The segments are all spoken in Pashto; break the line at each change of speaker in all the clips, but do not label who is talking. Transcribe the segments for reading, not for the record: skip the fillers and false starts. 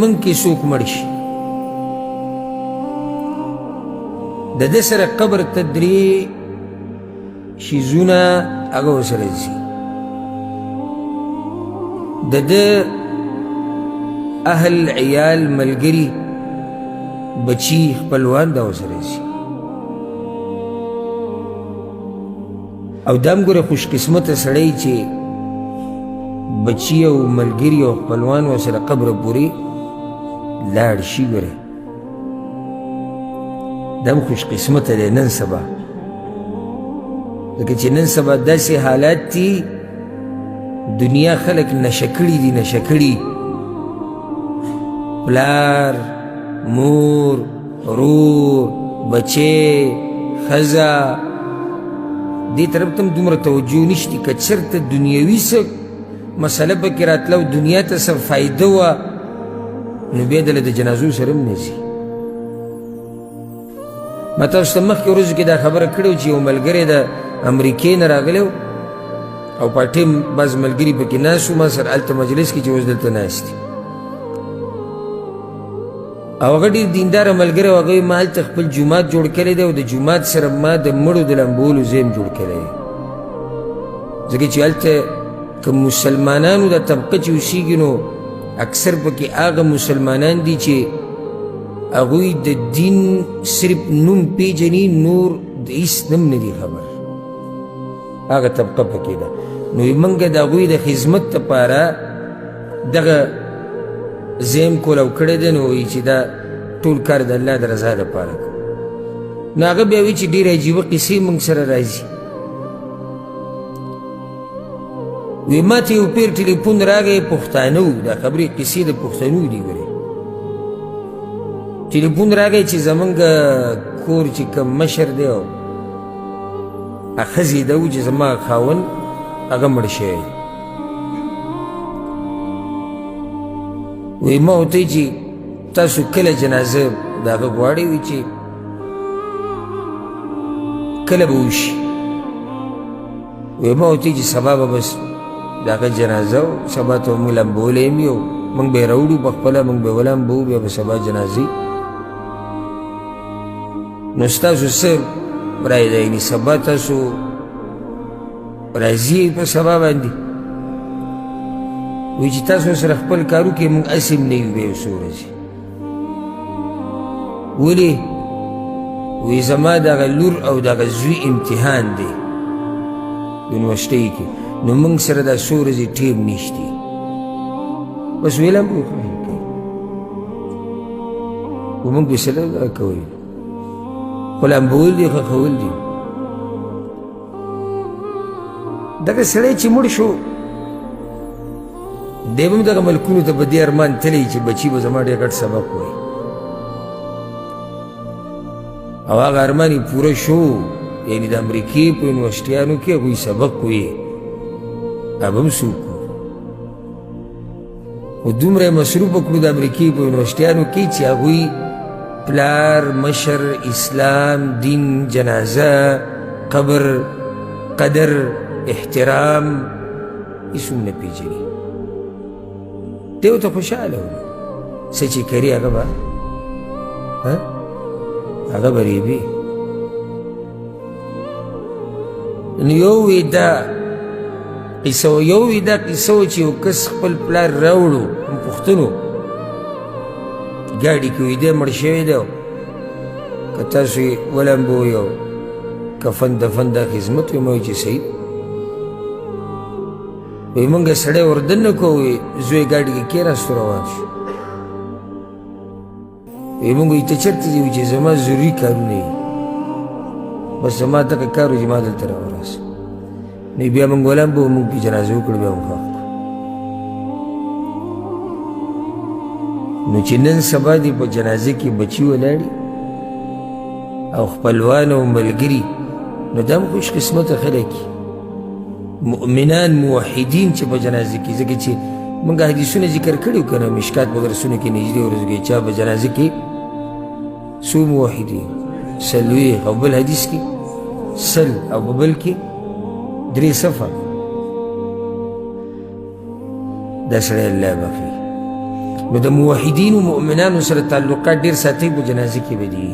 من کې څوک مړ شي د ده سره قبر ته درې شیزونه هغه ورسره ځي د ده اهل عیال ملګري بچي خپلوان دا ورسره ځي او دا هم ګوره خوش قسمته سړی چې بچي او ملګري او خپلوان ورسره قبر پورې لاړ شي ګوره دا هم خوش قسمته دی نن سبا ځکه چې نن سبا داسې حالات دي دنیا خلک نشه کړي دي نشه کړي پلار مور ورور بچې ښځه دې طرف ته هم دومره توجه نشته که چېرته دنیوي څه مسله پکې راتله او دنیا ته څه فایده وه نو بیا دله د جنازو سره هم نه ځي ما تاسو ته مخکې ورځو کې دا خبره کړې وه چې یو ملګری د امریکې نه راغلی و او پارټۍ بعض ملګري پکې ناست وو ما سره هلته مجلس کې چې اوس دلته ناست دي او هغه ډېر دینداره ملګری و هغه وایي ما هلته خپل جومات جوړ کړی دی او د جومات سره ما د مړو د لمبولو ځای هم جوړ کړی دی ځکه چې هلته که مسلمانانو دا طبقه چې اوسېږي نو اکثر پکې هغه مسلمانان دي چې هغوی د دین صرف نوم پیژني نور د هېڅ هم نه دي خبر هغه طبقه پکې ده نو موږ د هغوی د خدمت دپاره دغه ځای م کولاو کړی دی نو وایي چې دا ټول کار د الله د رضا دپاره کوو نو هغه بیا وایي چې ډېرې عجیبه قصې موږ سره راځي وی ما ته یو پیر ټلیفون راغی پښتانه و دا خبرې قصې د پښتنو دي ګورې ټلیفون راغی چې زمونږ کور چې کوم مشر دی او ښځې ده و چې زما خاوند هغه مړ شوی وی ما ورته چې تاسو کله جنازه د هغه غواړئ وی چې کله به وشي وی ما ورته چې سبا به بس د هغه جنازه و سبا ته به موږ لمبولی یم یو موږ به یې راوړو پخپله موږ به یې ولمبوو بیا به سبا جنازې نو ستاسو څه رایې ده یعنې سبا تاسو راځي په سبا باندې وایي چې تاسو سره خپل کار وکړئ موږ هسې هم نه یو بیا یو څو ورځې ولې وایي زما دغه لور او دغه زوی امتحان دی یونیورسټۍ کې نو موږ سره دا څو ورځې ټیم نشته بس ویلم خو موږ بې سره کوئ خو لمبول دي ښخول دي دغه سړی چې مړ شو دی به هم دغه ملکونو ته په دې ارمان تللی چې بچي به زما ډېر غټ سبق وایي او هغه ارمان یې پوره شو یعنې د امریکې په یونیورسټیانو کې هغوی سبق وایي هغه به هم څوک خو دومره یې مصروفه کړو د امریکې په یونیورسټیانو کې چې هغوی پلار مشر اسلام دین جنازه قبر قدر احترام هېڅ هم نه پېژني دی ورته خوشحاله و څه چې کري هغه به هغه به ریبي نو یو وی دا قصه و یو وی دا قصه و چې یو کس خپل پلار راوړو پوښتنو ګاډي کې وي دی مړ شوی دی که تاسو یې ولمبوئ او کفن دفن دا خدمت وي ما وایي چې صحیح وایي موږ سړی وردننه کوو وایي زوی ګاډي کې کېناستو روان شو وایي موږ وایي ته چېرته ځې وایي چې زما ضروري کارونه وي بس زما دغه کار و چې ما دلته راورسه نو بیا موږ ولمبوو موږ پې جنازه وکړو بیا موږ ښخ نو چې نن سبا دی په جنازه کې بچي ولاړي او خپلوان او ملګري نو دا هم خوش قسمته خلک مؤمنان موحدین چې په جنازه کې ځکه چې موږ حدیثونه ذکر کړي که نه مشکات په درسونو کې نږدې ورځو کې چا په جنازه کې څو موحدین څلوېښت او بل حدیث کې سل او په بل کې 3 صفه دا سړی الله بخلي نو د موحدینو مؤمنانو سره تعلقات ډېر ساتئ په جنازه کې به دي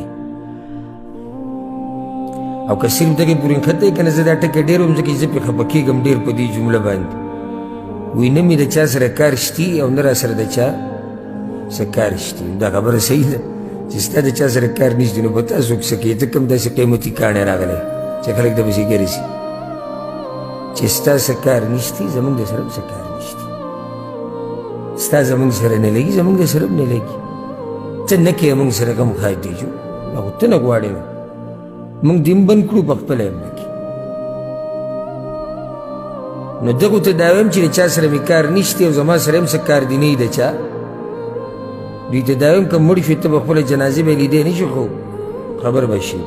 او که صرف دغې پورې نښتی که نه زه دا ټکی ډېر وم ځکه چې زه پرې خفه کېږم ډېر په دې جمله باندې وایي نه مې د چا سره کار شتي او نه را سره د چا څه کار شتي دا خبره صحیح ده چې ستا د چا سره کار نشته نو په تا څوک څه کوي ته کوم داسې قیمتي کاڼی راغلی چې خلک درپسې ګرځي چې ستا څه کار نشتي زموږ د سره هم څه کار نشتي ستا زموږ سره نه لګي زموږ د سره هم نه لګي ته نه کوې موږ سره کوم خیر دی جو خو ته نه غواړې نو موږ دې هم بند کړو په خپله هم نه کړي نو دغو ته دا وایم چې د چا سره مې کار نشته او زما سره هم څه کار دی نه وي د چا دوی ته دا وایم که مړ شو ته به خپله جنازې به یې لیدی نه شي خو خبر به شي